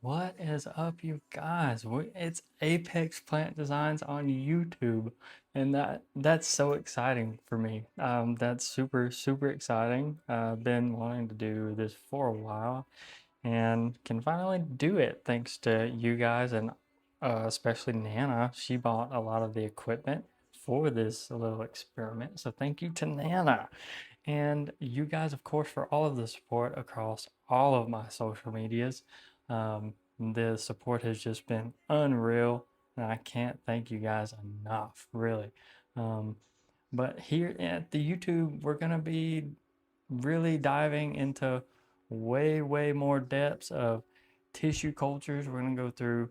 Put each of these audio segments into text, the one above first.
What is up, you guys? It's Apex Plant Designs on YouTube, and that's so exciting for me. That's super exciting. I've been wanting to do this for a while, and can finally do it thanks to you guys and especially Nana. She bought a lot of the equipment for this little experiment, so thank you to Nana. And you guys, of course, for all of the support across all of my social medias. The support has just been unreal, and I can't thank you guys enough, really. Um, but here at the YouTube, we're going to be really diving into way more depths of tissue cultures. We're going to go through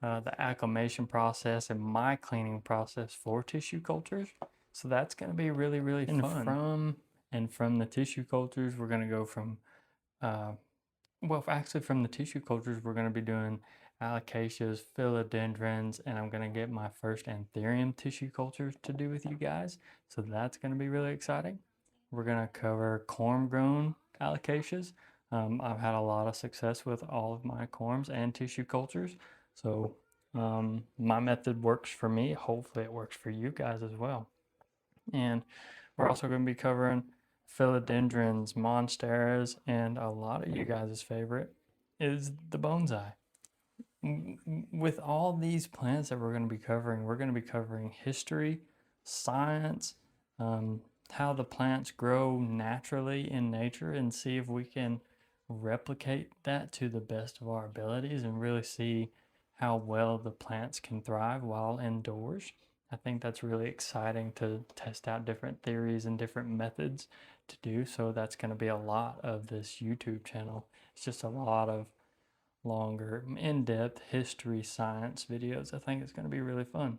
the acclimation process and my cleaning process for tissue cultures. So that's going to be really fun. And from the tissue cultures, we're going to go from uh, actually, from the tissue cultures, we're going to be doing alocasias, philodendrons, and I'm going to get my first anthurium tissue cultures to do with you guys. So that's going to be really exciting. We're going to cover corm-grown alocasias. I've had a lot of success with all of my corms and tissue cultures. So my method works for me. Hopefully it works for you guys as well. And we're also going to be covering philodendrons, monsteras, and a lot of you guys' favorite is the bonsai. With all these plants that we're going to be covering, we're going to be covering history, science, how the plants grow naturally in nature, and see if we can replicate that to the best of our abilities and really see how well the plants can thrive while indoors. I think that's really exciting to test out different theories and different methods to do. So that's going to be a lot of this YouTube channel. It's just a lot of longer, in-depth history science videos. I think it's going to be really fun.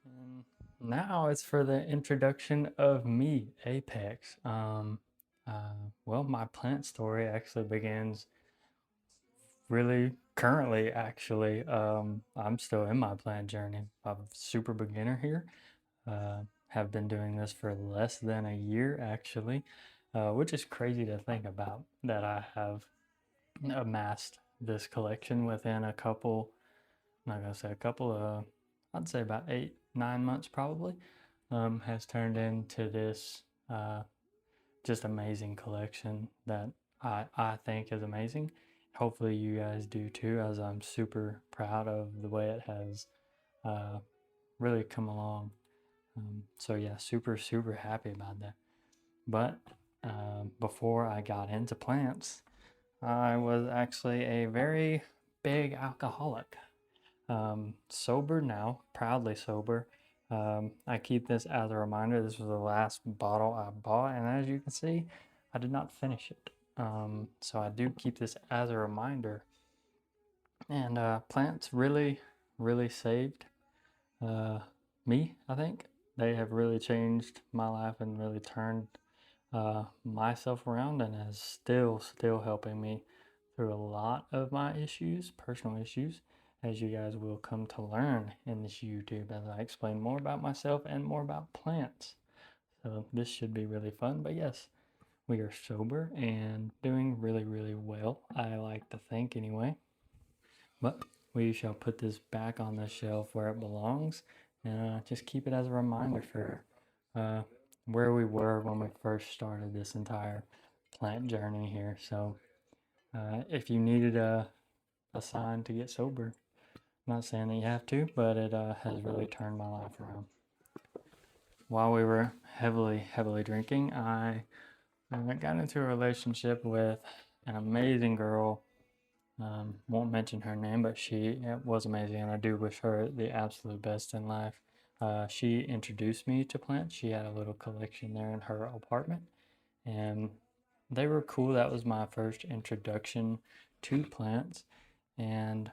And now it's for the introduction of me, Apex. Well, my plant story actually begins really currently, actually. I'm still in my plant journey. I'm a super beginner here. Have been doing this for less than a year, actually, which is crazy to think about that I have amassed this collection within a couple, I'm not gonna say a couple of, I'd say about 8, 9 months probably, has turned into this just amazing collection that I think is amazing. Hopefully you guys do too, as I'm super proud of the way it has uh, really come along. So yeah, super happy about that. But before I got into plants, I was actually a very big alcoholic. Sober now, proudly sober. I keep this as a reminder. This was the last bottle I bought, and as you can see, I did not finish it. So I do keep this as a reminder. And plants really saved uh, me, I think. They have really changed my life and really turned myself around, and is still helping me through a lot of my issues, personal issues, as you guys will come to learn in this YouTube as I explain more about myself and more about plants. So this should be really fun. But yes, we are sober and doing really well, I like to think anyway. But we shall put this back on the shelf where it belongs, and just keep it as a reminder for uh, where we were when we first started this entire plant journey here. So if you needed a sign to get sober, I'm not saying that you have to, but it has really turned my life around. While we were heavily drinking, I got into a relationship with an amazing girl. Won't mention her name, but she was amazing, and I do wish her the absolute best in life. She introduced me to plants. She had a little collection there in her apartment, and they were cool. That was my first introduction to plants, and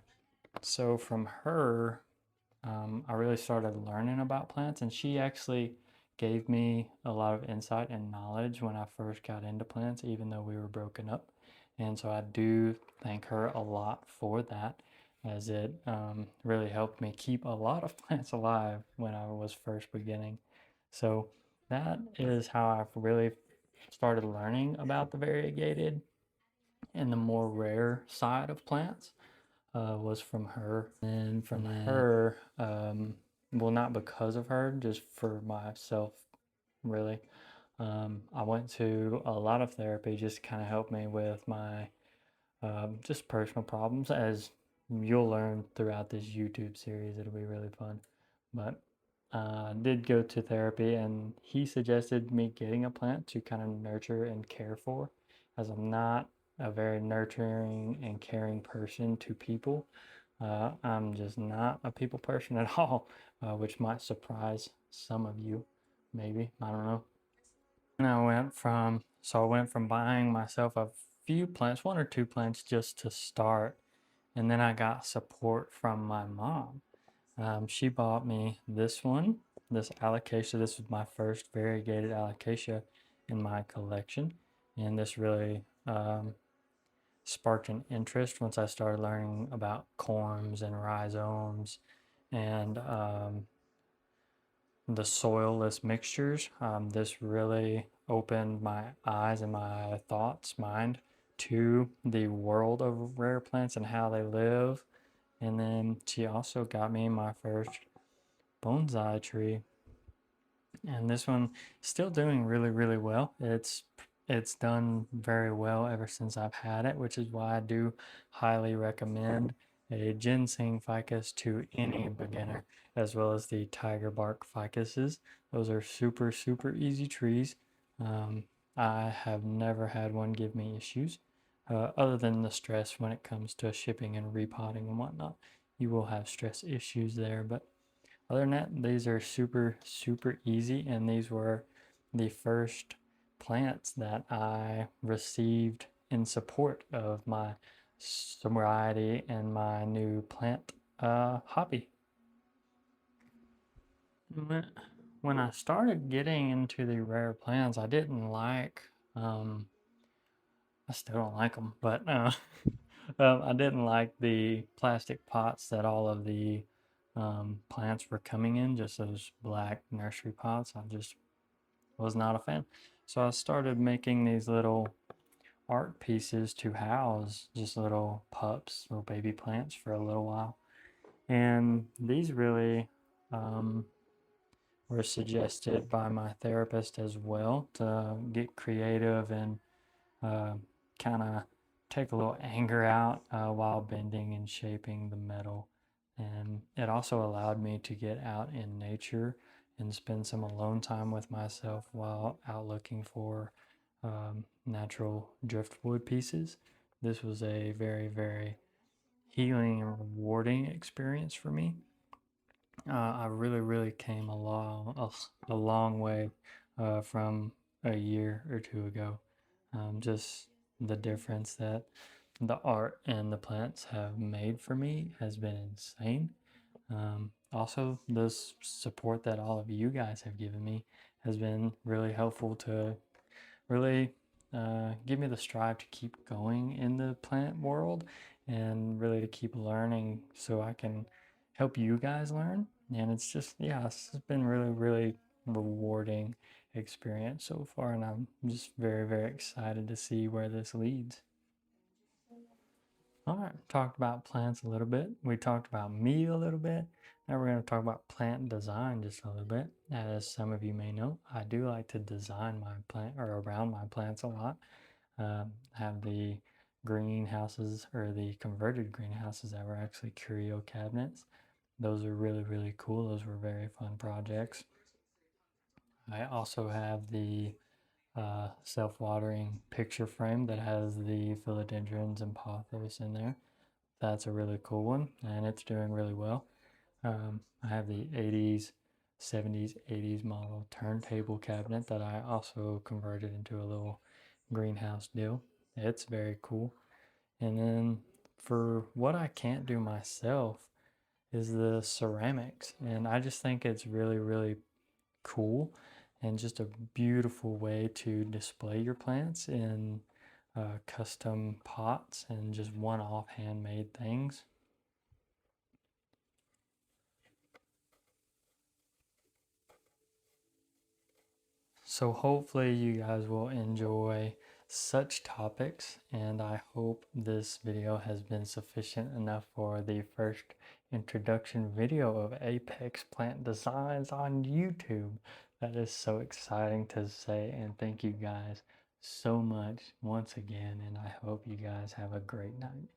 so from her, I really started learning about plants, and she actually gave me a lot of insight and knowledge when I first got into plants, even though we were broken up. And so I do thank her a lot for that, as it really helped me keep a lot of plants alive when I was first beginning. So that is how I've really started learning about the variegated and the more rare side of plants. was from her. And from her, well, not because of her, just for myself, really. I went to a lot of therapy just to kind of help me with my just personal problems, as you'll learn throughout this YouTube series. It'll be really fun. But I did go to therapy, and he suggested me getting a plant to kind of nurture and care for, as I'm not a very nurturing and caring person to people. I'm just not a people person at all, which might surprise some of you, maybe. I don't know. And I went from buying myself a few plants, one or two plants just to start, and then I got support from my mom. She bought me this one, this alocasia. This was my first variegated alocasia in my collection, and this really sparked an interest once I started learning about corms and rhizomes and the soilless mixtures. This really opened my eyes and my mind to the world of rare plants and how they live. And then she also got me my first bonsai tree, and this one still doing really, really well. It's done very well ever since I've had it, which is why I do highly recommend a ginseng ficus to any beginner, as well as the tiger bark ficuses. Those are super, super easy trees. Um, I have never had one give me issues, other than the stress when it comes to shipping and repotting and whatnot. You will have stress issues there, but other than that, these are super, super easy, and these were the first plants that I received in support of my sobriety and my new plant hobby. When I started getting into the rare plants, I didn't like, I still don't like them, but I didn't like the plastic pots that all of the plants were coming in, just those black nursery pots. I just was not a fan. So I started making these little art pieces to house just little pups, little baby plants for a little while. And these really were suggested by my therapist as well to get creative and kind of take a little anger out while bending and shaping the metal. And it also allowed me to get out in nature and spend some alone time with myself while out looking for natural driftwood pieces. This was a very, very healing and rewarding experience for me. I really, really came a long way from a year or two ago. Just the difference that the art and the plants have made for me has been insane. Also, the support that all of you guys have given me has been really helpful to really give me the strive to keep going in the plant world, and really to keep learning so I can help you guys learn. And it's just, yeah, it's been really, really rewarding experience so far, and I'm just very, very excited to see where this leads. All right, talked about plants a little bit. We talked about me a little bit. Now we're going to talk about plant design just a little bit. As some of you may know, I do like to design my plant or around my plants a lot. Have the greenhouses, or the converted greenhouses that were actually curio cabinets. Those are really, really cool. Those were very fun projects. I also have the self-watering picture frame that has the philodendrons and pothos in there. That's a really cool one, and it's doing really well. I have the 80s, 70s, 80s model turntable cabinet that I also converted into a little greenhouse deal. It's very cool. And then for what I can't do myself is the ceramics, and I just think it's really, really cool and just a beautiful way to display your plants in custom pots and just one-off handmade things. So hopefully you guys will enjoy such topics, and I hope this video has been sufficient enough for the first introduction video of Apex Plant Designs on YouTube. That is so exciting to say, and thank you guys so much once again, and I hope you guys have a great night.